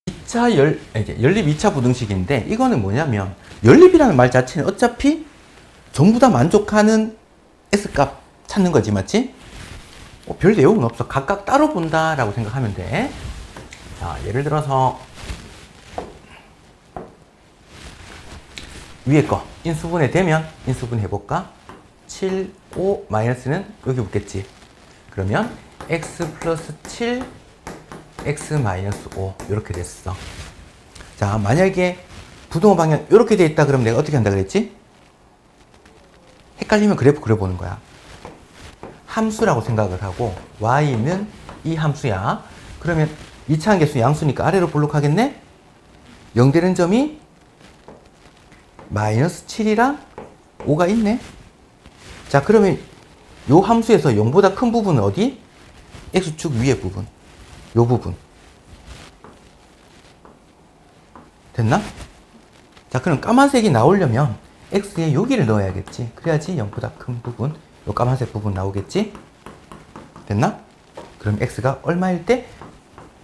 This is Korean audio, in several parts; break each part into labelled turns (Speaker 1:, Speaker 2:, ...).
Speaker 1: 2차 연립 2차 부등식인데 이거는 뭐냐면 연립이라는 말 자체는 어차피 전부 다 만족하는 S값 찾는 거지, 맞지? 별 내용은 없어. 각각 따로 본다라고 생각하면 돼. 자, 예를 들어서 위에 거 인수분해 되면 인수분해 해볼까? 7, 5 마이너스는 여기 붙겠지. 그러면 x 플러스 7 x 마이너스 5 이렇게 됐어. 자, 만약에 부동호 방향 이렇게 돼 있다 그러면 내가 어떻게 한다 그랬지? 헷갈리면 그래프 그려보는 거야. 함수라고 생각을 하고 y는 이 함수야. 그러면 2차 함계수 양수니까 아래로 볼록하겠네? 0 되는 점이 마이너스 7이랑 5가 있네. 자, 그러면 요 함수에서 0보다 큰 부분은 어디? x축 위에 부분. 요 부분. 됐나? 자, 그럼 까만색이 나오려면 x에 여기를 넣어야겠지. 그래야지 0보다 큰 부분, 요 까만색 부분 나오겠지? 됐나? 그럼 x가 얼마일 때?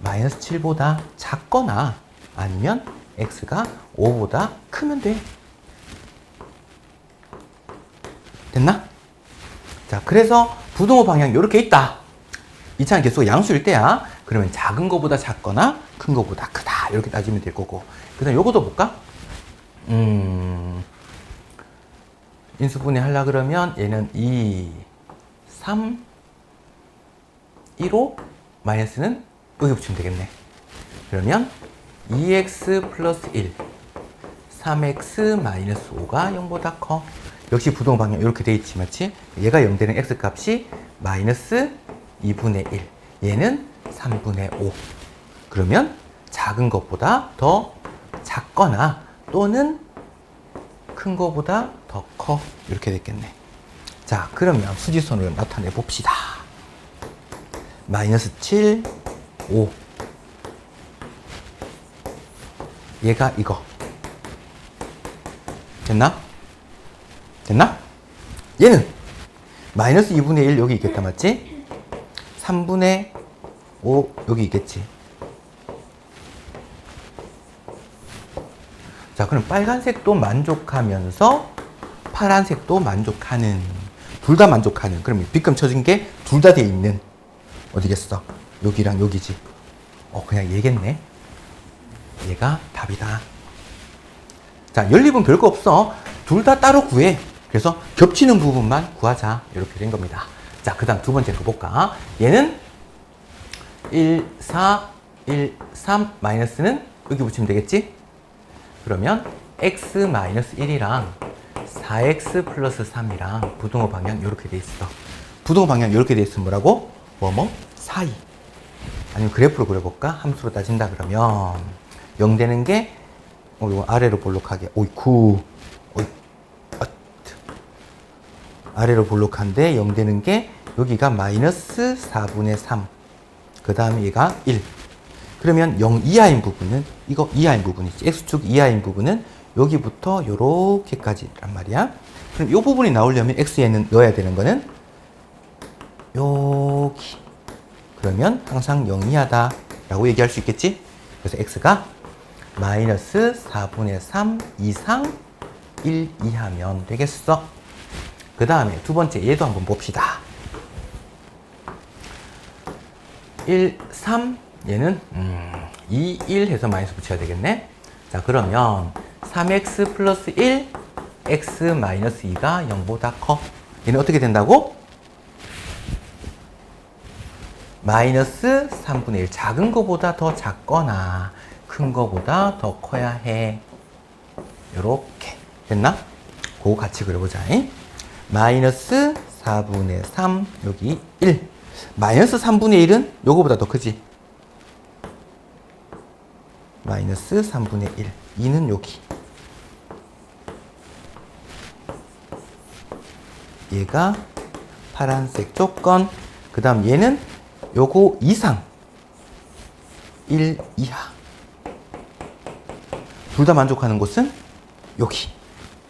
Speaker 1: 마이너스 7보다 작거나 아니면 x가 5보다 크면 돼. 됐나? 자, 그래서 부동호 방향이 이렇게 있다. 2차 계수가 양수일 때야. 그러면 작은 거보다 작거나 큰 거보다 크다. 이렇게 따지면 될 거고. 그 다음 요것도 볼까? 인수분해 하려 그러면 얘는 2, 3, 1, 5 마이너스는 여기 붙이면 되겠네. 그러면 2x 플러스 1, 3x 마이너스 5가 0보다 커. 역시 부동호 방향 이렇게 돼 있지, 맞지? 얘가 0 되는 x 값이 마이너스 2분의 1. 얘는 3분의 5. 그러면 작은 것보다 더 작거나 또는 큰 것보다 더 커. 이렇게 됐겠네. 자, 그러면 수지선으로 나타내 봅시다. 마이너스 7, 5. 얘가 이거. 됐나? 됐나? 얘는 마이너스 2분의 1 여기 있겠다, 맞지? 3분의 5 여기 있겠지. 자, 그럼 빨간색도 만족하면서 파란색도 만족하는, 둘 다 만족하는, 그럼 빗금 쳐진 게 둘 다 돼 있는 어디겠어? 여기랑 여기지. 그냥 얘겠네. 얘가 답이다. 자, 연립은 별거 없어. 둘 다 따로 구해. 그래서 겹치는 부분만 구하자. 이렇게 된 겁니다. 자, 그 다음 두 번째 거 볼까? 얘는 1, 4, 1, 3 마이너스는 여기 붙이면 되겠지? 그러면 x 마이너스 1이랑 4x 플러스 3이랑 부동호 방향 이렇게 돼 있어. 부동호 방향 이렇게 돼 있으면 뭐라고? 사이. 아니면 그래프로 그려볼까? 함수로 따진다 그러면 0 되는 게 이거 아래로 볼록하게 아래로 볼록한데 0 되는 게 여기가 마이너스 4분의 3. 그 다음에 얘가 1. 그러면 0 이하인 부분은 이거 이하인 부분이지. x축 이하인 부분은 여기부터 요렇게까지란 말이야. 그럼 이 부분이 나오려면 x에는 넣어야 되는 거는 여기. 그러면 항상 0 이하다 라고 얘기할 수 있겠지. 그래서 x가 마이너스 4분의 3 이상 1 이하면 되겠어. 그 다음에 두 번째 얘도 한번 봅시다. 1, 3 얘는 2, 1 해서 마이너스 붙여야 되겠네. 자, 그러면 3x 플러스 1 x 마이너스 2가 0보다 커. 얘는 어떻게 된다고? 마이너스 3분의 1. 작은 거보다 더 작거나 큰 거보다 더 커야 해. 요렇게 됐나? 그거 같이 그려보자. 마이너스 4분의 3 여기 1. 마이너스 3분의 1은 요거보다 더 크지? 마이너스 3분의 1. 2는 여기. 얘가 파란색 조건. 그 다음 얘는 요거 이상. 1 이하. 둘 다 만족하는 곳은 여기.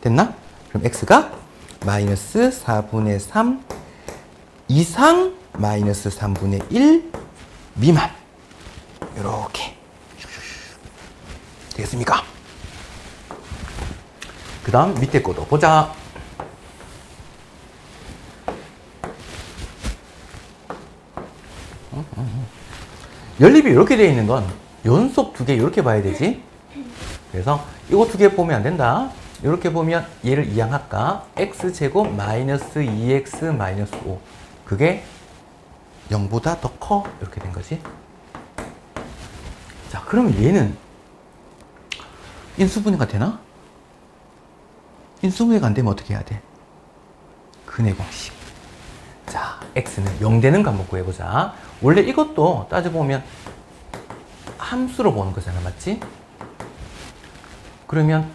Speaker 1: 됐나? 그럼 x가 마이너스 4분의 3 이상 마이너스 3분의 1 미만. 요렇게 되겠습니까? 그 다음 밑에 거도 보자. 연립이 이렇게 되어 있는 건 연속 두 개 이렇게 봐야 되지. 그래서 이거 두 개 보면 안 된다. 이렇게 보면 얘를 이항할까? x제곱 마이너스 2x 마이너스 5. 그게 0보다 더 커. 이렇게 된 거지. 자, 그러면 얘는 인수분해가 되나? 인수분해가 안 되면 어떻게 해야 돼? 근의 공식. 자, x는 0 되는 거 한번 구해보자. 원래 이것도 따져보면 함수로 보는 거잖아, 맞지? 그러면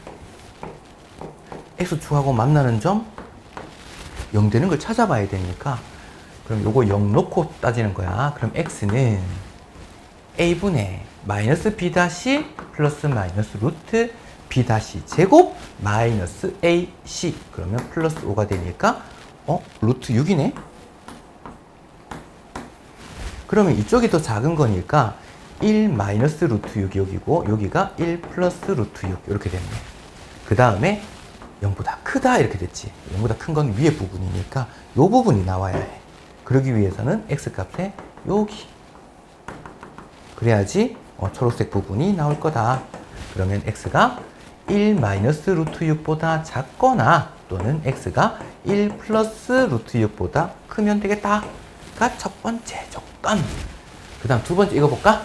Speaker 1: x축하고 만나는 점 0 되는 걸 찾아봐야 되니까 그럼 요거 0 놓고 따지는 거야. 그럼 x는 a분의 마이너스 b 다시 플러스 마이너스 루트 b 다시 제곱 마이너스 ac 그러면 플러스 5가 되니까 루트 6이네. 그러면 이쪽이 더 작은 거니까 1 마이너스 루트 6이 여기고 여기가 1 플러스 루트 6 이렇게 됐네. 그 다음에 0보다 크다 이렇게 됐지. 0보다 큰 건 위에 부분이니까 이 부분이 나와야 해. 그러기 위해서는 x값에 여기 그래야지 초록색 부분이 나올 거다. 그러면 x가 1 마이너스 루트 6보다 작거나 또는 x가 1 플러스 루트 6보다 크면 되겠다. 가 첫 번째 조건. 그 다음 두 번째 이거 볼까?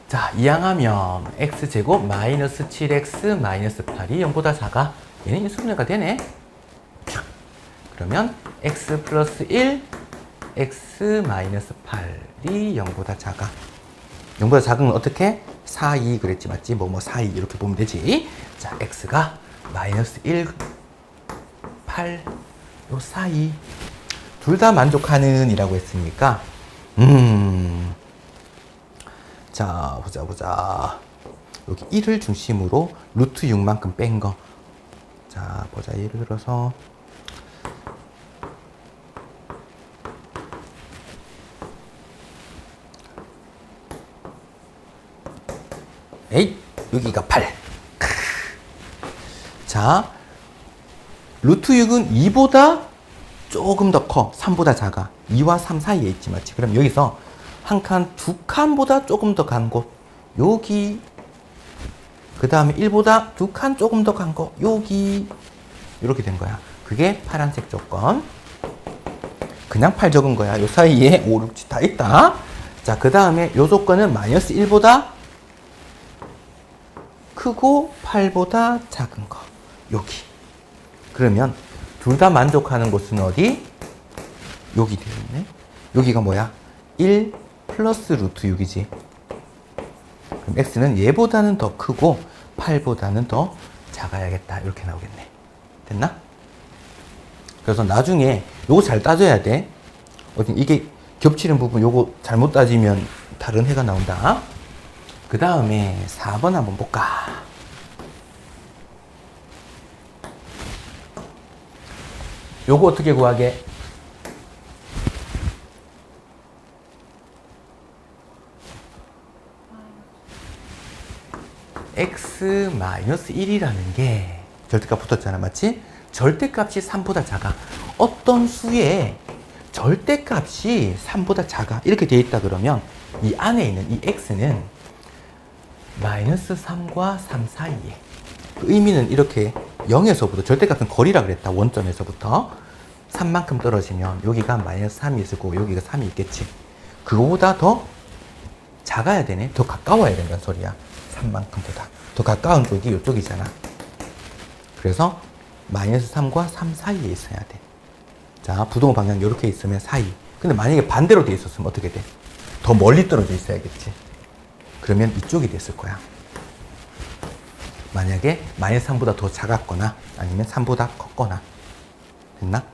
Speaker 1: 자, 이항하면 x제곱 마이너스 7x 마이너스 8이 0보다 작아. 얘는 인수분해가 되네. 그러면 x 플러스 1 x 마이너스 8이 0보다 작아. 0보다 작은 건 어떻게? 4, 2 그랬지 맞지? 4, 2 이렇게 보면 되지. 자, x가 마이너스 1, 8, 요 4, 2 둘 다 만족하는 이라고 했으니까 자, 보자. 여기 1을 중심으로 루트 6만큼 뺀 거. 자, 보자. 예를 들어서 에이, 여기가 8. 자, 루트 6은 2보다 조금 더 커. 3보다 작아. 2와 3 사이에 있지, 맞지? 그럼 여기서 한 칸, 두 칸보다 조금 더 간 곳. 여기. 그 다음에 1보다 두 칸 조금 더 간 곳. 여기. 이렇게 된 거야. 그게 파란색 조건. 그냥 8 적은 거야. 요 사이에 5, 6, 7 다 있다. 자, 그 다음에 요 조건은 마이너스 1보다 크고 8보다 작은 거. 여기. 그러면 둘 다 만족하는 곳은 어디? 여기 되어 있네. 여기가 뭐야? 1 플러스 루트 6이지. 그럼 x는 얘보다는 더 크고 8보다는 더 작아야겠다. 이렇게 나오겠네. 됐나? 그래서 나중에 요거 잘 따져야 돼. 이게 겹치는 부분 요거 잘못 따지면 다른 해가 나온다. 그 다음에 4번 한번 볼까? 요거 어떻게 구하게? x-1이라는 게 절대값 붙었잖아, 맞지? 절대값이 3보다 작아. 어떤 수의 절대값이 3보다 작아. 이렇게 되어 있다 그러면 이 안에 있는 이 x는 마이너스 3과 3 사이에. 그 의미는 이렇게 0에서부터 절대값은 거리라 그랬다. 원점에서부터 3만큼 떨어지면 여기가 마이너스 3이 있을 거고 여기가 3이 있겠지. 그거보다 더 작아야 되네. 더 가까워야 된다는 소리야. 3만큼 더 가까운 쪽이 이쪽이잖아. 그래서 마이너스 3과 3 사이에 있어야 돼. 자, 부동호 방향 이렇게 있으면 사이. 근데 만약에 반대로 돼 있었으면 어떻게 돼? 더 멀리 떨어져 있어야겠지. 그러면 이쪽이 됐을 거야. 만약에 마이너스 3보다 더 작았거나 아니면 3보다 컸거나. 됐나?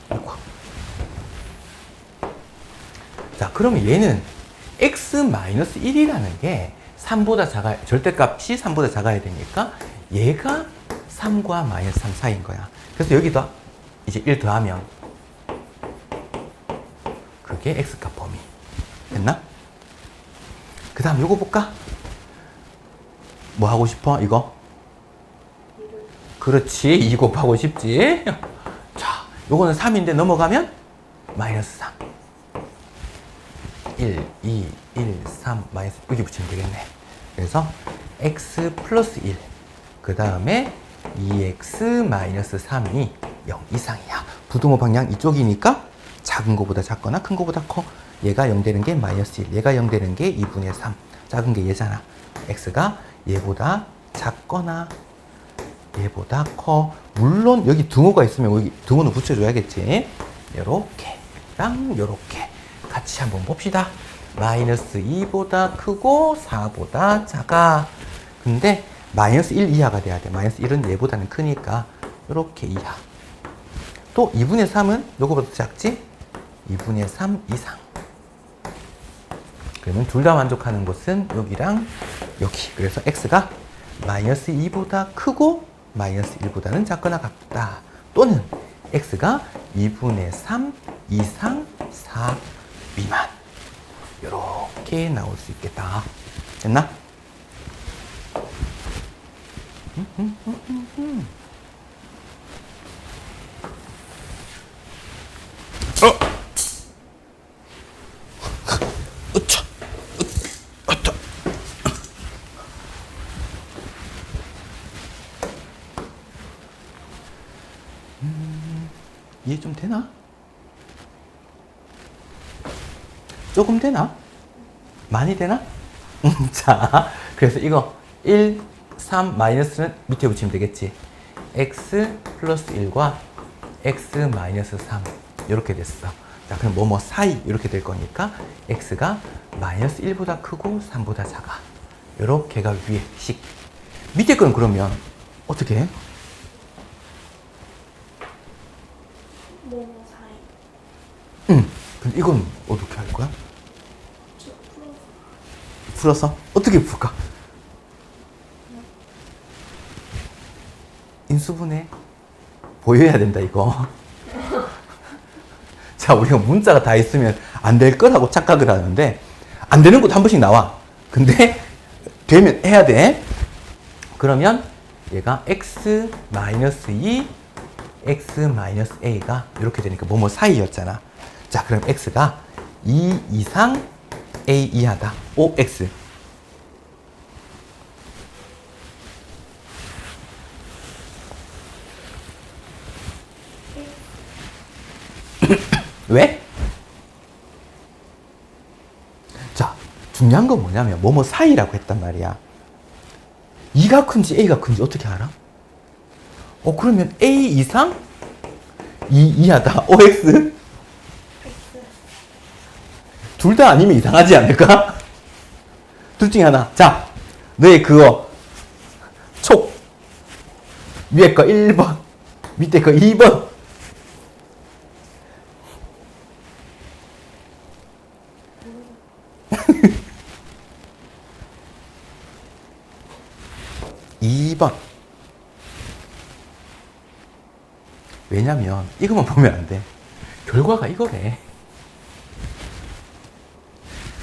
Speaker 1: 아이고. 자, 그러면 얘는 x-1이라는 게 3보다 작아, 절대값이 3보다 작아야 되니까 얘가 3과 마이너스 3 사이인 거야. 그래서 여기다 이제 1 더하면 그게 x값 범위. 됐나? 그 다음 요거 볼까? 뭐 하고 싶어? 이거? 그렇지. 2 곱하고 싶지. 자, 요거는 3인데 넘어가면 마이너스 3. 1, 2, 1, 3, 마이너스 여기 붙이면 되겠네. 그래서 x 플러스 1. 그 다음에 2x 마이너스 3이 0 이상이야. 부등호 방향 이쪽이니까 작은 거보다 작거나 큰 거보다 커. 얘가 0 되는 게 마이너스 1. 얘가 0 되는 게 2분의 3. 작은 게 얘잖아. x가 얘보다 작거나 얘보다 커. 물론 여기 등호가 있으면 여기 등호는 붙여줘야겠지. 요렇게랑 요렇게 같이 한번 봅시다. 마이너스 2보다 크고 4보다 작아. 근데 마이너스 1 이하가 돼야 돼. 마이너스 1은 얘보다는 크니까 요렇게 이하. 또 2분의 3은 요거보다 작지? 2분의 3 이상. 그러면 둘 다 만족하는 곳은 여기랑 여기. 그래서 x가 마이너스 2보다 크고 마이너스 1보다는 작거나 같다. 또는 x가 2분의 3 이상 4 미만. 이렇게 나올 수 있겠다. 됐나? 으차, 으차. 이해 좀 되나? 조금 되나? 많이 되나? 자, 그래서 이거 1, 3 마이너스는 밑에 붙이면 되겠지. x 플러스 1과 x 마이너스 3 이렇게 됐어. 자, 그럼 뭐뭐 사이 이렇게 될 거니까 x가 마이너스 1보다 크고 3보다 작아. 이렇게가 위에 식. 밑에 건 그러면 어떻게 해?
Speaker 2: 뭐뭐 사이.
Speaker 1: 근데 이건 어떻게 할 거야? 풀어서? 어떻게 풀까? 인수분해 보여야 된다 이거. 자, 우리가 문자가 다 있으면 안 될 거라고 착각을 하는데 안 되는 것도 한 번씩 나와. 근데 되면 해야 돼. 그러면 얘가 x 마이너스 2 x 마이너스 a가 이렇게 되니까 뭐뭐 사이였잖아. 자, 그럼 x가 2 이상 a 이하다. OX. 왜? 자, 중요한 건 뭐냐면 뭐뭐 사이라고 했단 말이야. 2가 큰지 A가 큰지 어떻게 알아? 그러면 A 이상 2 이하다. OX? 둘 다 아니면 이상하지 않을까? 둘 중에 하나. 자, 너의 그거 촉 위에 거 1번 밑에 거 2번. 왜냐면 이것만 보면 안 돼. 결과가 이거래.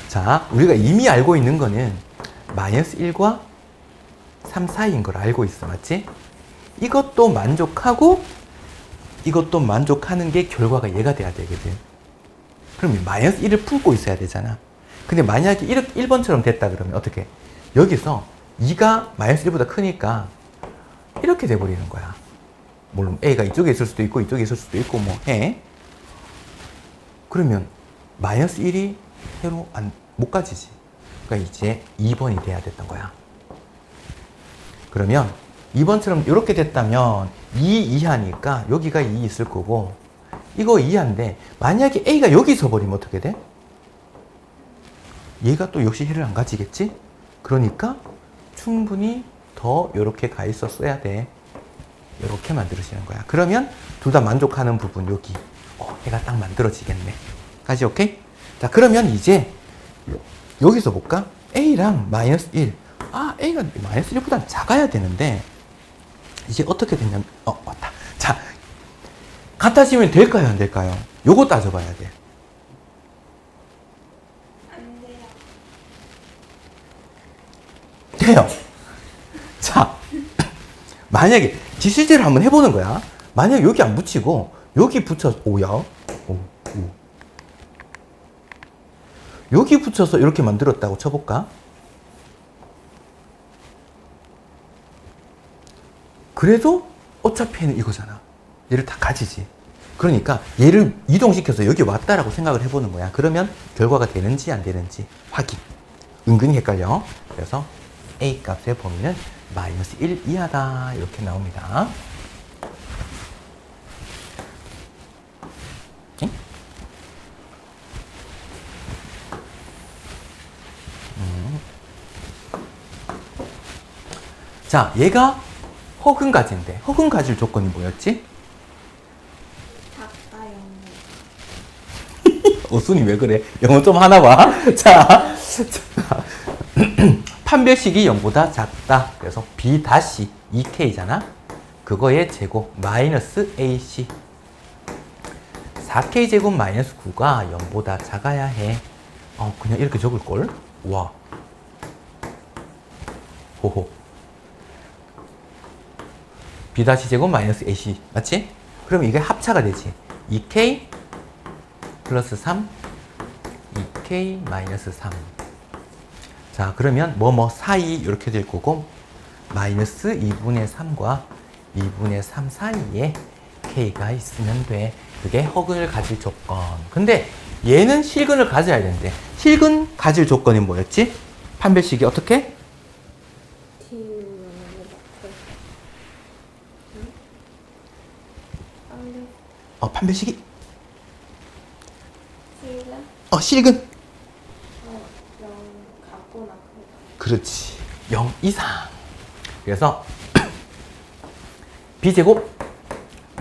Speaker 1: 자, 우리가 이미 알고 있는 거는 마이너스 1과 3 사이인 걸 알고 있어. 맞지? 이것도 만족하고 이것도 만족하는 게 결과가 얘가 돼야 되거든. 그럼 마이너스 1을 품고 있어야 되잖아. 근데 만약에 1번처럼 됐다 그러면 어떻게? 여기서 2가 마이너스 1보다 크니까 이렇게 돼버리는 거야. 물론 A가 이쪽에 있을 수도 있고 이쪽에 있을 수도 있고 뭐 해. 그러면 마이너스 1이 해로 못 가지지. 그러니까 이제 2번이 돼야 됐던 거야. 그러면 2번처럼 이렇게 됐다면 2 이하니까 여기가 2 있을 거고 이거 2하인데 만약에 A가 여기 있어버리면 어떻게 돼? 얘가 또 역시 해를 안 가지겠지? 그러니까 충분히 더 이렇게 가 있었어야 돼. 이렇게 만들어지는 거야. 그러면 둘 다 만족하는 부분 여기 해가 딱 만들어지겠네. 다시 오케이? 자, 그러면 이제 여기서 볼까? A랑 마이너스 1. A가 마이너스 1보다 작아야 되는데 이제 어떻게 됐냐면 맞다. 자, 같아지면 될까요? 안 될까요? 요거 따져봐야 돼.
Speaker 2: 안 돼요.
Speaker 1: 돼요. 자, 만약에 지실제를 한번 해보는 거야. 만약에 여기 안 붙이고 여기 붙여서 오야. 오. 여기 붙여서 이렇게 만들었다고 쳐볼까? 그래도 어차피 얘는 이거잖아. 얘를 다 가지지. 그러니까 얘를 이동시켜서 여기 왔다라고 생각을 해보는 거야. 그러면 결과가 되는지 안 되는지 확인. 은근히 헷갈려. 그래서 A 값의 범위는 마이너스 1 이하다. 이렇게 나옵니다. 응? 자, 얘가 허근 가지인데 허근 가질 조건이 뭐였지? 어순이 왜 그래? 영어 좀 하나 봐. 자, 판별식이 0보다 작다. 그래서 B 다시 2K잖아. 그거의 제곱 마이너스 AC. 4K 제곱 마이너스 9가 0보다 작아야 해. 그냥 이렇게 적을걸? 와. 호호. B 다시 제곱 마이너스 AC. 맞지? 그러면 이게 합차가 되지. 2K 플러스 3, 2K 마이너스 3. 자, 그러면 사이 이렇게 될 거고 마이너스 2분의 3과 2분의 3 사이에 K가 있으면 돼. 그게 허근을 가질 조건. 근데 얘는 실근을 가져야 되는데 실근 가질 조건이 뭐였지? 판별식이 어떻게? 판별식이? 실근? 그렇지. 0 이상. 그래서 B제곱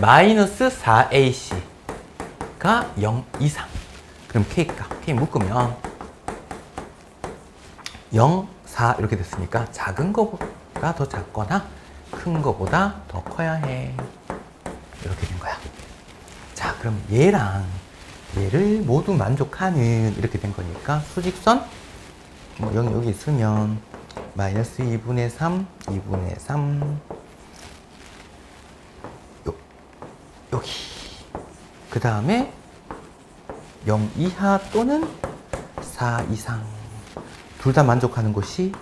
Speaker 1: 마이너스 4AC가 0 이상. 그럼 K값, K 묶으면 0, 4 이렇게 됐으니까 작은 거보다 더 작거나 큰 거보다 더 커야 해. 이렇게 된 거야. 자, 그럼 얘랑 얘를 모두 만족하는 이렇게 된 거니까 수직선 여기 있으면 마이너스 2분의 3, 2분의 3 여기 그 다음에 0 이하 또는 4 이상 둘 다 만족하는 곳이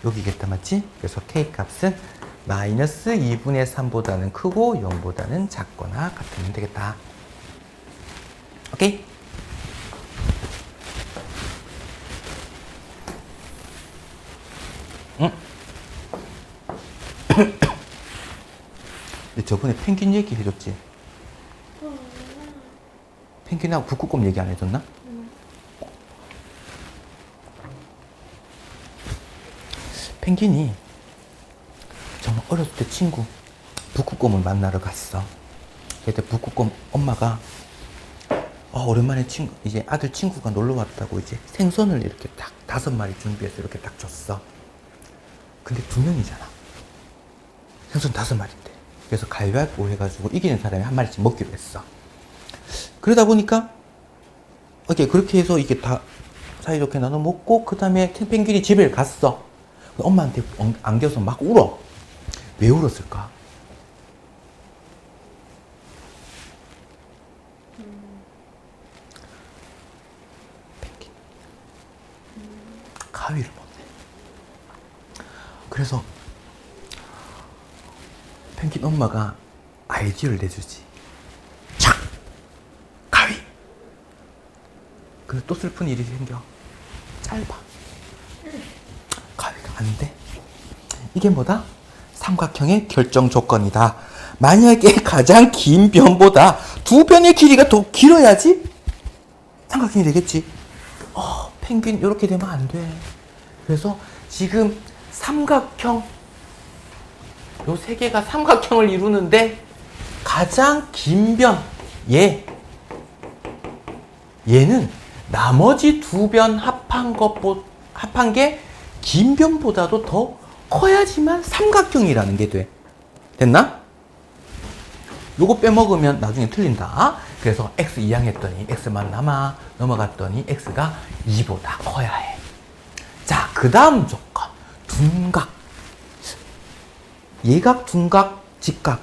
Speaker 1: 여기겠다. 맞지? 그래서 K값은 마이너스 2분의 3보다는 크고 0보다는 작거나 같으면 되겠다. 오케이? 응? 저번에 펭귄 얘기 해줬지? 펭귄하고 북극곰 얘기 안 해줬나? 펭귄이 정말 어렸을 때 친구 북극곰을 만나러 갔어. 그때 북극곰 엄마가 오랜만에 이제 아들 친구가 놀러 왔다고 이제 생선을 이렇게 딱 5마리 준비해서 이렇게 딱 줬어. 근데 2명이잖아. 생선 5마리인데. 그래서 가위바위보 해가지고 이기는 사람이 1마리씩 먹기로 했어. 그러다 보니까 그렇게 해서 이게 다 사이좋게 나눠 먹고 그 다음에 펭귄이 집에 갔어. 엄마한테 안겨서 막 울어. 왜 울었을까? 펭귄 가위를 못내. 그래서 펭귄 엄마가 아이디어를 내주지. 착! 가위! 그래서 또 슬픈 일이 생겨. 짧아. 가위가 안 돼. 이게 뭐다? 삼각형의 결정 조건이다. 만약에 가장 긴 변보다 두 변의 길이가 더 길어야지 삼각형이 되겠지. 펭귄 이렇게 되면 안 돼. 그래서 지금 삼각형 요 세 개가 삼각형을 이루는데 가장 긴 변 얘는 나머지 두 변 합한 게 긴 변보다도 더 커야지만 삼각형이라는 게 돼. 됐나? 요거 빼먹으면 나중에 틀린다. 그래서 x 이항했더니 x만 넘어갔더니 x가 2보다 커야 해. 자, 그 다음 조건. 두 둔각. 예각, 둔각, 직각.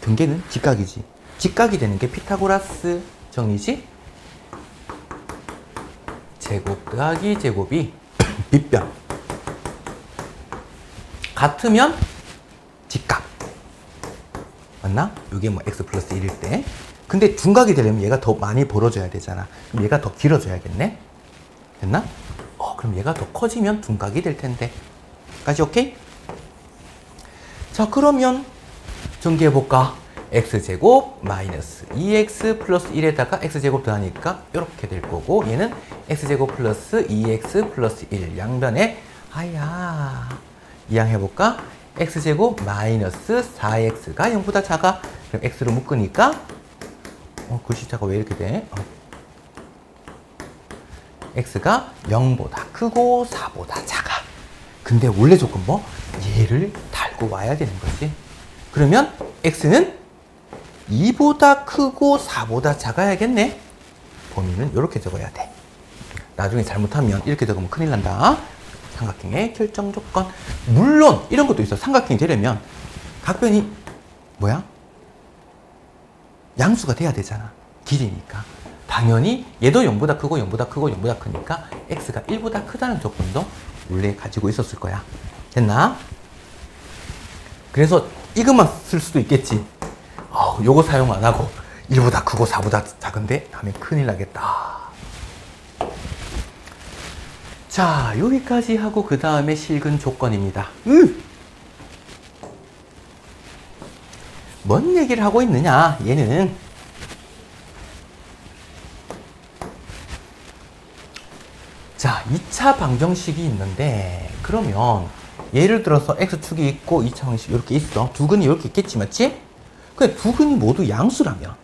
Speaker 1: 경계는 직각이지. 직각이 되는 게 피타고라스 정리지. 제곱 더하기 제곱이 빗변. 같으면 직각. 맞나? 이게 뭐 x 플러스 1일 때. 근데 둔각이 되려면 얘가 더 많이 벌어져야 되잖아. 그럼 얘가 더 길어져야겠네? 됐나? 그럼 얘가 더 커지면 둔각이 될 텐데. 까지 오케이? 자, 그러면 전개해볼까? x제곱 마이너스 2x 플러스 1에다가 x제곱 더하니까 이렇게 될 거고, 얘는 x제곱 플러스 2x 플러스 1 양변에 아야 이항 해볼까? x제곱 마이너스 4x가 0보다 작아. 그럼 x로 묶으니까 글씨자가 왜 이렇게 돼? x가 0보다 크고 4보다 작아. 근데 원래 조건 뭐? 얘를 달고 와야 되는 거지. 그러면 x는 2보다 크고 4보다 작아야겠네. 범위는 이렇게 적어야 돼. 나중에 잘못하면 이렇게 적으면 큰일 난다. 삼각형의 결정 조건. 물론 이런 것도 있어. 삼각형이 되려면 각변이 뭐야? 양수가 돼야 되잖아. 길이니까. 당연히 얘도 0보다 크고 0보다 크고 0보다 크니까 x가 1보다 크다는 조건도 원래 가지고 있었을 거야. 됐나? 그래서 이것만 쓸 수도 있겠지. 요거 사용 안 하고 1보다 크고 4보다 작은데 하면 큰일 나겠다. 자, 여기까지 하고 그 다음에 실근 조건입니다. 뭔 얘기를 하고 있느냐? 얘는 자, 2차 방정식이 있는데, 그러면 예를 들어서 x축이 있고 2차 방정식 이렇게 있어. 두 근이 이렇게 있겠지, 맞지? 근데 두 근이 모두 양수라면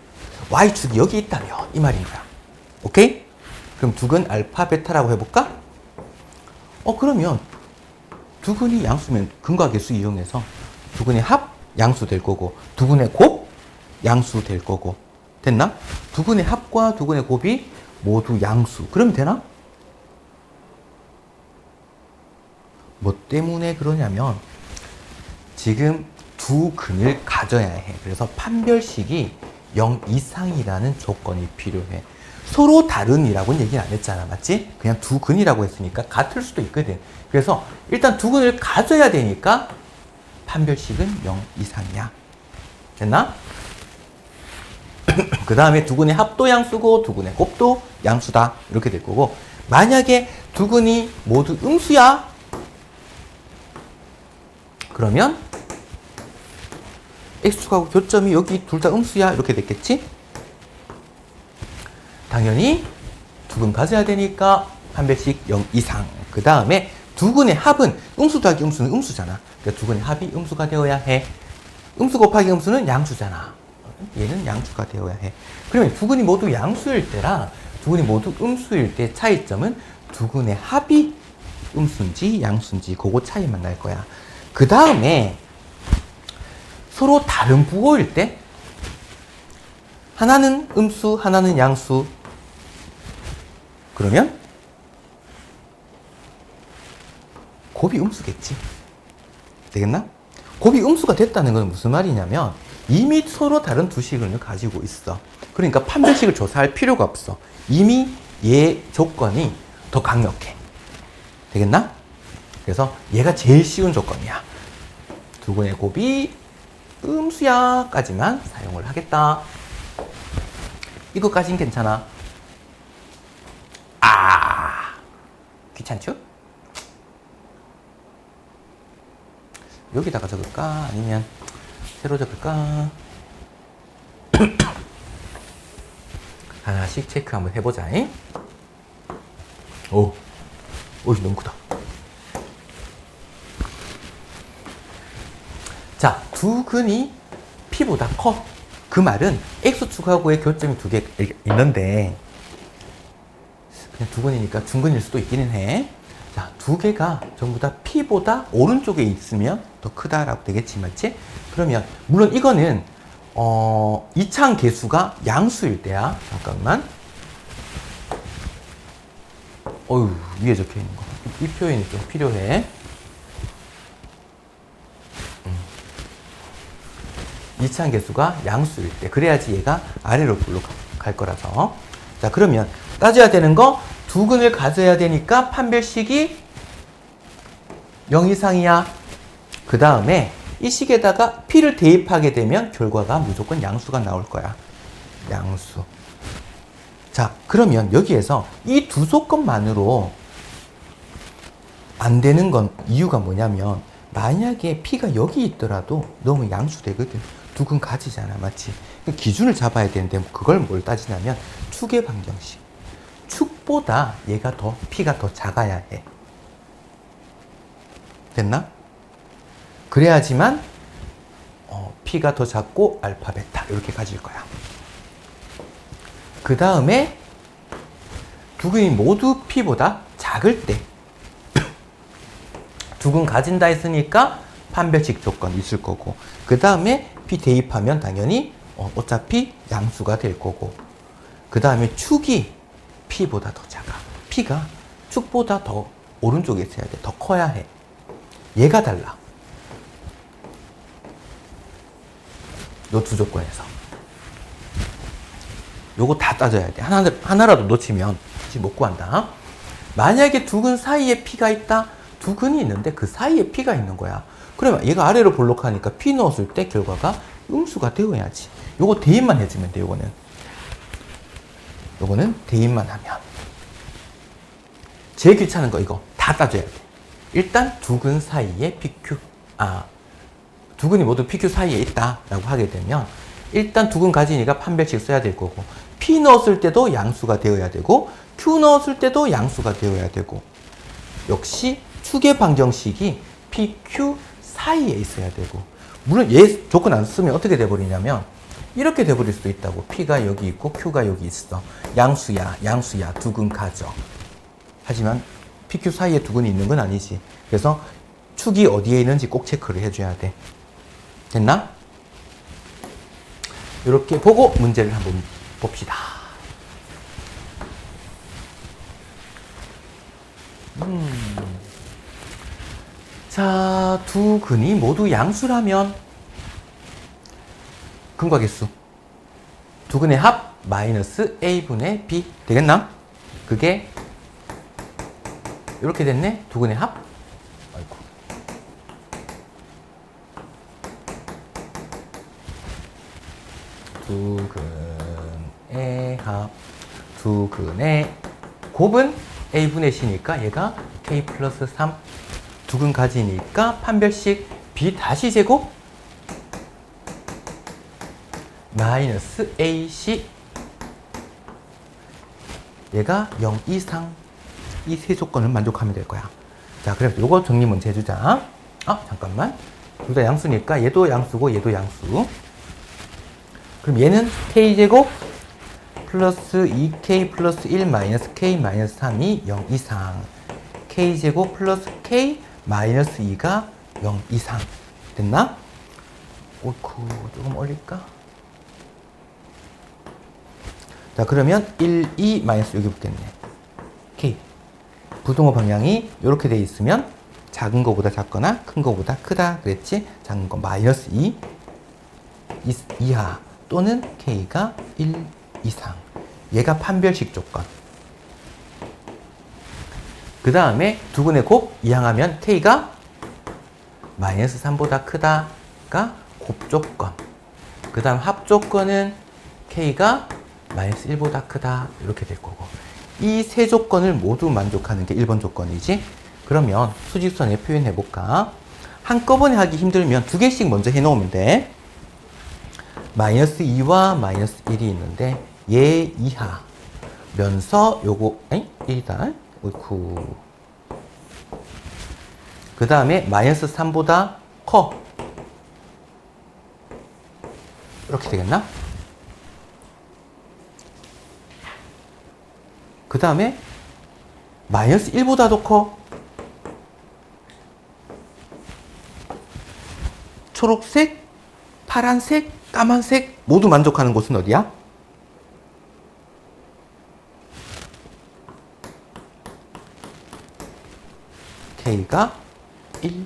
Speaker 1: y축이 여기 있다며 이 말입니다. 오케이? 그럼 두 근 알파 베타라고 해볼까? 그러면 두 근이 양수면 근과 계수 이용해서 두 근의 합 양수 될 거고, 두 근의 곱 양수 될 거고. 됐나? 두 근의 합과 두 근의 곱이 모두 양수. 그러면 되나? 뭐 때문에 그러냐면 지금 두 근을 가져야 해. 그래서 판별식이 0 이상이라는 조건이 필요해. 서로 다른이라고는 얘기는 안 했잖아. 맞지? 그냥 두 근이라고 했으니까 같을 수도 있거든. 그래서 일단 두 근을 가져야 되니까 판별식은 0 이상이야. 됐나? 그 다음에 두 근의 합도 양수고 두 근의 곱도 양수다. 이렇게 될 거고, 만약에 두 근이 모두 음수야. 그러면 x축하고 교점이 여기 둘 다 음수야. 이렇게 됐겠지? 당연히 두 근 가져야 되니까 판별식 0 이상. 그 다음에 두 근의 합은 음수 더하기 음수는 음수잖아. 그러니까 두 근의 합이 음수가 되어야 해. 음수 곱하기 음수는 양수잖아. 얘는 양수가 되어야 해. 그러면 두 근이 모두 양수일 때랑 두 근이 모두 음수일 때 차이점은 두 근의 합이 음수인지 양수인지 그거 차이만 날 거야. 그 다음에 서로 다른 부호일 때 하나는 음수, 하나는 양수. 그러면 곱이 음수겠지. 되겠나? 곱이 음수가 됐다는 건 무슨 말이냐면 이미 서로 다른 두 식을 가지고 있어. 그러니까 판별식을 조사할 필요가 없어. 이미 얘 조건이 더 강력해. 되겠나? 그래서 얘가 제일 쉬운 조건이야. 두 근의 곱이 음수야 까지만 사용을 하겠다. 이거까진 괜찮아. 귀찮죠? 여기다가 적을까? 아니면 새로 적을까? 하나씩 체크 한번 해보자. 오, 너무 크다. 자, 두 근이 P보다 커. 그 말은 X축하고의 교점이 두 개 있는데, 그냥 두 근이니까 중근일 수도 있기는 해. 자, 두 개가 전부 다 P보다 오른쪽에 있으면 더 크다라고 되겠지, 맞지? 그러면, 물론 이거는, 이차항 계수가 양수일 때야. 잠깐만. 위에 적혀 있는 거. 이 표현이 좀 필요해. 이차원 계수가 양수일 때. 그래야지 얘가 아래로 갈 거라서. 자, 그러면 따져야 되는 거 두근을 가져야 되니까 판별식이 0 이상이야. 그 다음에 이 식에다가 P를 대입하게 되면 결과가 무조건 양수가 나올 거야. 양수. 자, 그러면 여기에서 이 두 조건만으로 안 되는 건 이유가 뭐냐면 만약에 P가 여기 있더라도 너무 양수 되거든. 두근 가지잖아. 맞지? 기준을 잡아야 되는데 그걸 뭘 따지냐면 축의 방정식. 축보다 얘가 P가 더 작아야 해. 됐나? 그래야지만 P가 더 작고 알파, 베타 이렇게 가질 거야. 그 다음에 두근이 모두 P보다 작을 때 두근 가진다 했으니까 판별식 조건 있을 거고, 그 다음에 P 대입하면 당연히 어차피 양수가 될 거고, 그 다음에 축이 P보다 더 작아. P가 축보다 더 오른쪽에 있어야 돼. 더 커야 해. 얘가 달라. 요 두 조건에서. 요거 다 따져야 돼. 하나라도 놓치면 다시 못 구한다. 만약에 두근 사이에 P가 있다. 두근이 있는데 그 사이에 P가 있는 거야. 그러면 얘가 아래로 볼록하니까 P 넣었을 때 결과가 음수가 되어야지. 요거 대입만 해주면 돼. 요거는 대입만 하면. 제일 귀찮은 거 이거 다 따져야 돼. 일단 두근 사이에 PQ, 두근이 모두 PQ 사이에 있다라고 하게 되면 일단 두근 가지니까 판별식 써야 될 거고, P 넣었을 때도 양수가 되어야 되고 Q 넣었을 때도 양수가 되어야 되고, 역시 축의 방정식이 PQ 사이에 있어야 되고, 물론 얘 조건 안 쓰면 어떻게 돼버리냐면 이렇게 돼버릴 수도 있다고. P가 여기 있고 Q가 여기 있어. 양수야 두근 가져. 하지만 PQ 사이에 두근이 있는 건 아니지. 그래서 축이 어디에 있는지 꼭 체크를 해줘야 돼. 됐나? 이렇게 보고 문제를 한번 봅시다. 자, 두 근이 모두 양수라면 근과 개수. 두 근의 합 마이너스 A분의 B 되겠나? 그게 이렇게 됐네. 두 근의 합. 아이고. 두 근의 합. 두 근의 곱은 A분의 C니까 얘가 K 플러스 3. 두 근 가지니까 판별식 B 다시 제곱 마이너스 AC. 얘가 0 이상. 이 세 조건을 만족하면 될 거야. 자, 그래서 요거 정리 먼저 해주자. 잠깐만. 둘 다 양수니까 얘도 양수고 얘도 양수. 그럼 얘는 K제곱 플러스 2K 플러스 1 마이너스 K 마이너스 3이 0 이상. K제곱 플러스 K 마이너스 2가 0 이상. 됐나? 옳고, 조금 올릴까? 자, 그러면 1, 2 마이너스 여기 붙겠네. K. 부등호 방향이 이렇게 돼 있으면 작은 거보다 작거나 큰 거보다 크다 그랬지? 작은 거 마이너스 2 이하 또는 K가 1 이상. 얘가 판별식 조건. 그 다음에 두 근의 곱 이항하면 K가 마이너스 3보다 크다가 곱 조건. 그 다음 합 조건은 K가 마이너스 1보다 크다 이렇게 될 거고, 이 세 조건을 모두 만족하는 게 1번 조건이지. 그러면 수직선에 표현해 볼까? 한꺼번에 하기 힘들면 두 개씩 먼저 해 놓으면 돼. 마이너스 2와 마이너스 1이 있는데 얘 이하 면서 요거 1이다. 어이쿠. 그 다음에 마이너스 3보다 커. 이렇게 되겠나? 그 다음에 마이너스 1보다도 커. 초록색, 파란색, 까만색 모두 만족하는 곳은 어디야? K가 1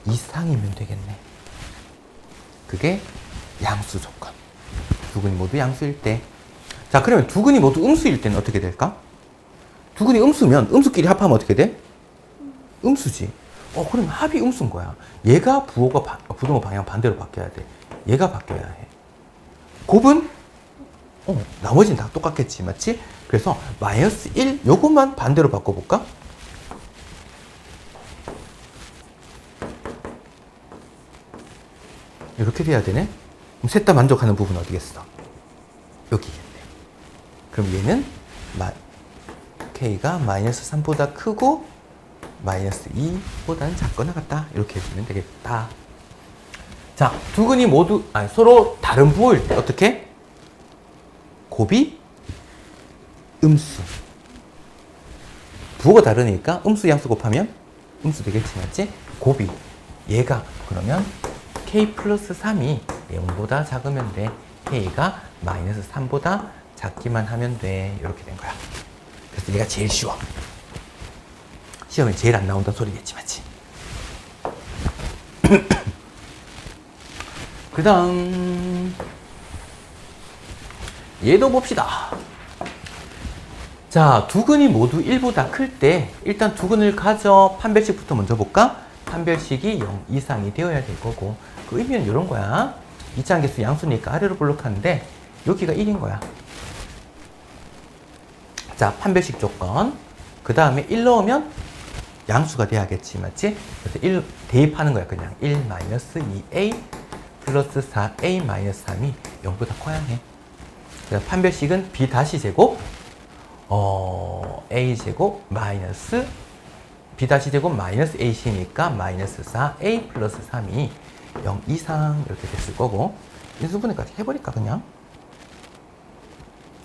Speaker 1: 이상이면 되겠네. 그게 양수 조건. 두 근이 모두 양수일 때. 자, 그러면 두 근이 모두 음수일 때는 어떻게 될까? 두 근이 음수면 음수끼리 합하면 어떻게 돼? 음수지. 그럼 합이 음수인 거야. 얘가 부동호 방향 반대로 바뀌어야 돼. 얘가 바뀌어야 해. 곱은 나머지는 다 똑같겠지, 맞지? 그래서 마이너스 1 요것만 반대로 바꿔볼까? 이렇게 돼야 되네. 그럼 셋 다 만족하는 부분은 어디겠어? 여기겠네. 그럼 얘는 K가 마이너스 3보다 크고 마이너스 2보다는 작거나 같다. 이렇게 해주면 되겠다. 자, 두 근이 모두 서로 다른 부호일 때 어떻게? 곱이 음수. 부호가 다르니까 음수 양수 곱하면 음수 되겠지, 맞지? 곱이 얘가 그러면 K 플러스 3이 0보다 작으면 돼. K가 마이너스 3보다 작기만 하면 돼. 이렇게 된 거야. 그래서 얘가 제일 쉬워. 시험에 제일 안 나온다는 소리겠지, 맞지? 그 다음 얘도 봅시다. 자, 두 근이 모두 1보다 클 때 일단 두 근을 가져. 판별식부터 먼저 볼까? 판별식이 0 이상이 되어야 될 거고, 그 의미는 이런 거야. 이차함계수 양수니까 아래로 볼록하는데 여기가 1인 거야. 자, 판별식 조건. 그 다음에 1 넣으면 양수가 돼야겠지, 맞지? 그래서 1 대입하는 거야. 그냥 1-2a 플러스 4a 마이너스 3이 0보다 커야 해. 그래서 판별식은 b 다시 제곱 a 제곱 마이너스 b 다시 제곱 마이너스 ac니까 마이너스 4a 플러스 3이 0 이상 이렇게 됐을 거고, 인수분해까지 해버릴까 그냥?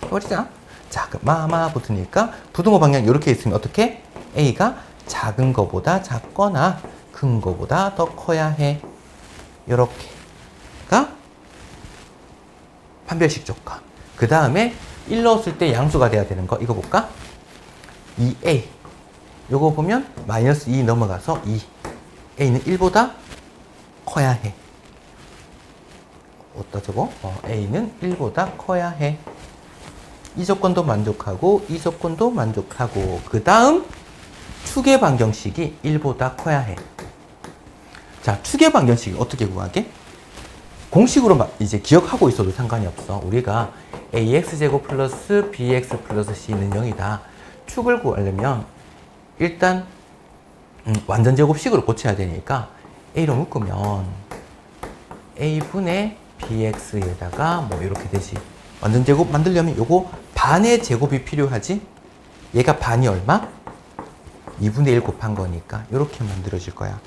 Speaker 1: 해버리자. 자, 그럼 마마 붙으니까 부등호 방향 이렇게 있으면 어떻게? a가 작은 거보다 작거나 큰 거보다 더 커야 해. 요렇게가 판별식 조건. 그 다음에 1 넣었을 때 양수가 돼야 되는 거 이거 볼까? 2a 요거 보면 마이너스 2 넘어가서 2 a는 1보다 커야 해. 어디다 적어? a는 1보다 커야 해. 이 조건도 만족하고 이 조건도 만족하고, 그 다음 추계 반경식이 1보다 커야 해. 자, 추계 반경식이 어떻게 구하게? 공식으로 이제 기억하고 있어도 상관이 없어. 우리가 ax제곱 플러스 bx 플러스 c는 0이다. 축을 구하려면 일단 완전 제곱식으로 고쳐야 되니까 a로 묶으면 a분의 bx에다가 뭐 이렇게 되지. 완전 제곱 만들려면 요거 반의 제곱이 필요하지. 얘가 반이 얼마? 2분의 1 곱한 거니까 이렇게 만들어질 거야.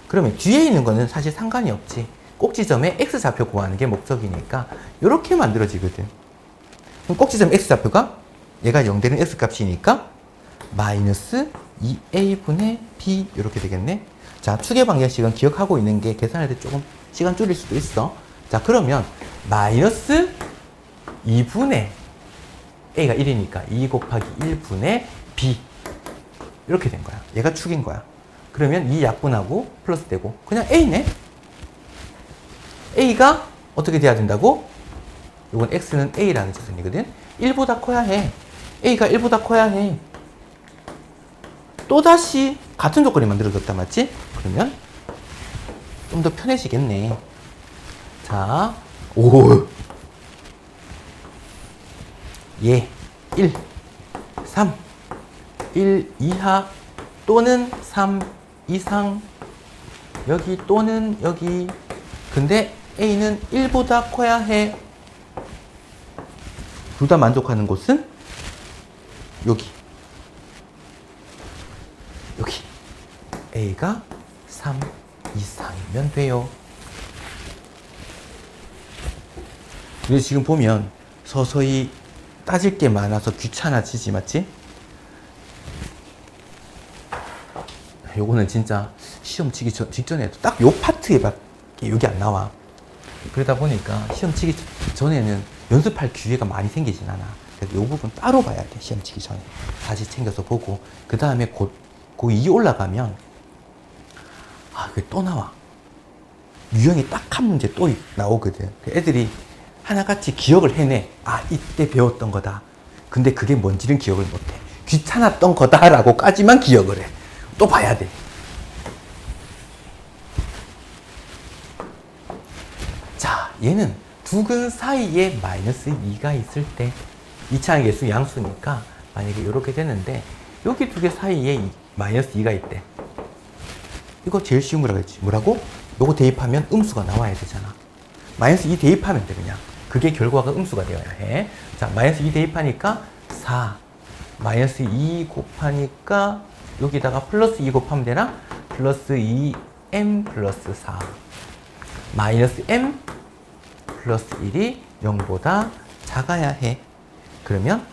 Speaker 1: 그러면 뒤에 있는 거는 사실 상관이 없지. 꼭지점에 x좌표 구하는 게 목적이니까 이렇게 만들어지거든. 그럼 꼭지점 x좌표가 얘가 0 되는 x값이니까 마이너스 2a분의 b 이렇게 되겠네. 자, 추계 방정식은 기억하고 있는 게 계산할 때 조금 시간 줄일 수도 있어. 자, 그러면 마이너스 2분의 a가 1이니까 2 곱하기 1분의 b 이렇게 된 거야. 얘가 축인 거야. 그러면 이 약분하고 플러스 되고 그냥 a네. a가 어떻게 돼야 된다고? 이건 x는 a라는 지선이거든. 1보다 커야 해. a가 1보다 커야 해. 또다시 같은 조건이 만들어졌다, 맞지? 그러면 좀 더 편해지겠네. 자, 오, 예, 1, 3, 1 이하 또는 3 이상, 여기 또는 여기. 근데 a는 1보다 커야 해. 둘 다 만족하는 곳은 여기. 여기. a가 3 이상이면 돼요. 근데 지금 보면 서서히 따질 게 많아서 귀찮아지지, 맞지? 요거는 진짜 시험 치기 직전에도 딱 요 파트에밖에 여기 안 나와. 그러다 보니까 시험 치기 전에는 연습할 기회가 많이 생기진 않아. 그래서 요 부분 따로 봐야 돼. 시험 치기 전에 다시 챙겨서 보고, 그 다음에 고2 올라가면 그게 또 나와. 유형이 딱 한 문제 또 나오거든. 애들이 하나같이 기억을 해내. 아, 이때 배웠던 거다. 근데 그게 뭔지는 기억을 못해. 귀찮았던 거다라고까지만 기억을 해. 또 봐야 돼. 자, 얘는 두근 사이에 마이너스 2가 있을 때 이차항의 개수 양수니까 만약에 이렇게 되는데 여기 두 개 사이에 마이너스 2가 있대. 이거 제일 쉬운 거라고 했지. 뭐라고? 요거 대입하면 음수가 나와야 되잖아. 마이너스 2 대입하면 돼, 그냥. 그게 결과가 음수가 되어야 해. 자, 마이너스 2 대입하니까 4. 마이너스 2 곱하니까 여기다가 플러스 2 곱하면 되나? 플러스 2m 플러스 4. 마이너스 m 플러스 1이 0보다 작아야 해. 그러면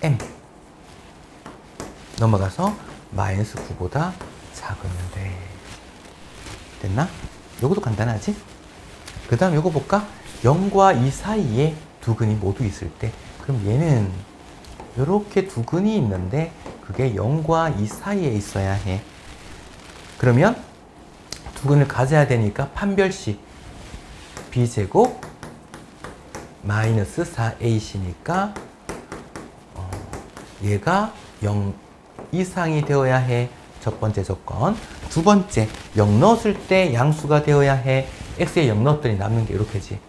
Speaker 1: m 넘어가서 마이너스 9보다 작으면 돼. 됐나? 요것도 간단하지? 그 다음 요거 볼까? 0과 2 사이에 두 근이 모두 있을 때 그럼 얘는 요렇게 두 근이 있는데 그게 0과 2 사이에 있어야 해. 그러면 두 근을 가져야 되니까 판별식 b제곱 마이너스 4ac니까 얘가 0 이상이 되어야 해. 첫 번째 조건. 두 번째, 0 넣었을 때 양수가 되어야 해. x에 0 넣었더니 남는 게 이렇게지.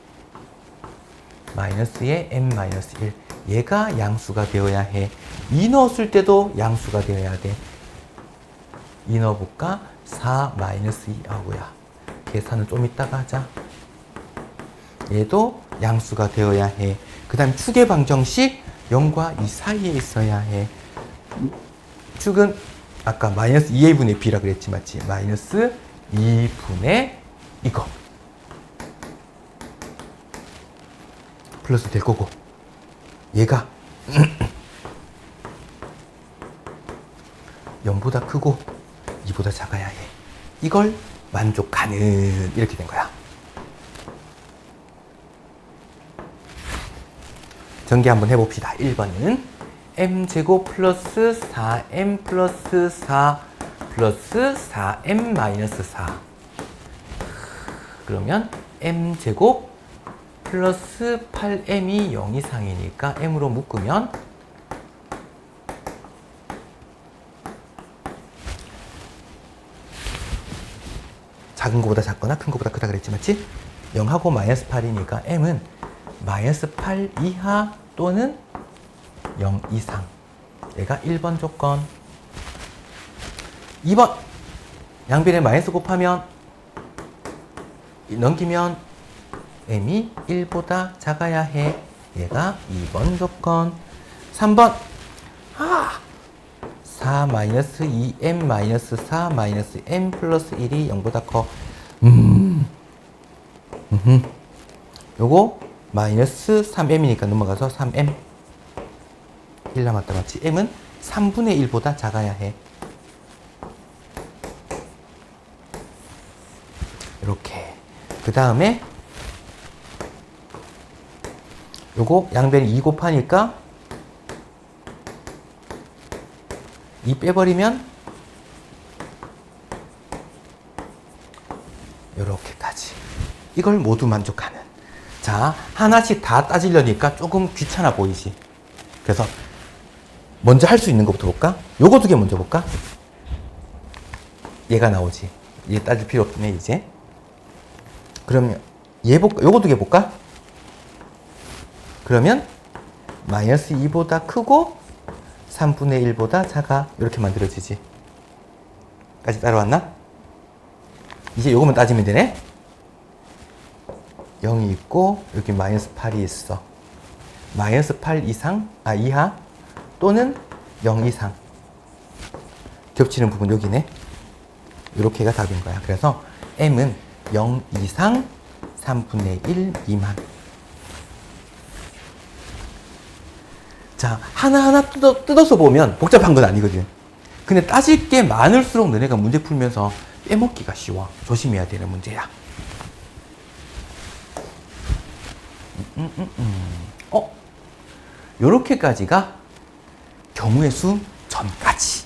Speaker 1: 마이너스에 m-1. 얘가 양수가 되어야 해. 2 넣었을 때도 양수가 되어야 돼. 2 넣어볼까? 4-2 아구야. 계산은 좀 이따가 하자. 얘도 양수가 되어야 해. 그 다음 축의 방정식 0과 2 사이에 있어야 해. 축은 아까 마이너스 2a분의 b라 그랬지, 맞지? 마이너스 2분의 이거 플러스 될 거고 얘가 0보다 크고 2보다 작아야 해. 이걸 만족하는 이렇게 된 거야. 전개 한번 해봅시다. 1번은 m제곱 플러스 4m 플러스 4 플러스 4m 마이너스 4. 그러면 m제곱 플러스 8m이 0 이상이니까 m으로 묶으면 작은 거보다 작거나 큰 거보다 크다 그랬지, 맞지? 0하고 마이너스 8이니까 m은 마이너스 8 이하 또는 0 이상. 얘가 1번 조건. 2번. 양변에 마이너스 곱하면 넘기면 m이 1보다 작아야 해. 얘가 2번 조건. 3번. 4 마이너스 2m 마이너스 4 마이너스 m 플러스 1이 0보다 커. 요거 마이너스 3m이니까 넘어가서 3m. 1 남았다, 맞지? m은 3분의 1보다 작아야 해. 이렇게. 그 다음에 요거 양변에 2 곱하니까 2 빼버리면 요렇게까지. 이걸 모두 만족하는. 자, 하나씩 다 따지려니까 조금 귀찮아 보이지? 그래서 먼저 할 수 있는 것부터 볼까? 요거 두 개 먼저 볼까? 얘가 나오지. 얘 따질 필요 없네, 이제. 그러면 얘 볼까? 요거 두 개 볼까? 그러면 마이너스 2보다 크고 3분의 1보다 작아. 이렇게 만들어지지. 까지 따라왔나? 이제 요거만 따지면 되네. 0이 있고 여기 마이너스 8이 있어. 마이너스 8 이상, 이하 또는 0 이상. 겹치는 부분 여기네. 이렇게가 답인 거야. 그래서 m은 0 이상 3분의 1 미만. 자, 하나하나 뜯어서 보면 복잡한 건 아니거든. 근데 따질 게 많을수록 너네가 문제 풀면서 빼먹기가 쉬워. 조심해야 되는 문제야. 요렇게까지가 경우의 수 전까지.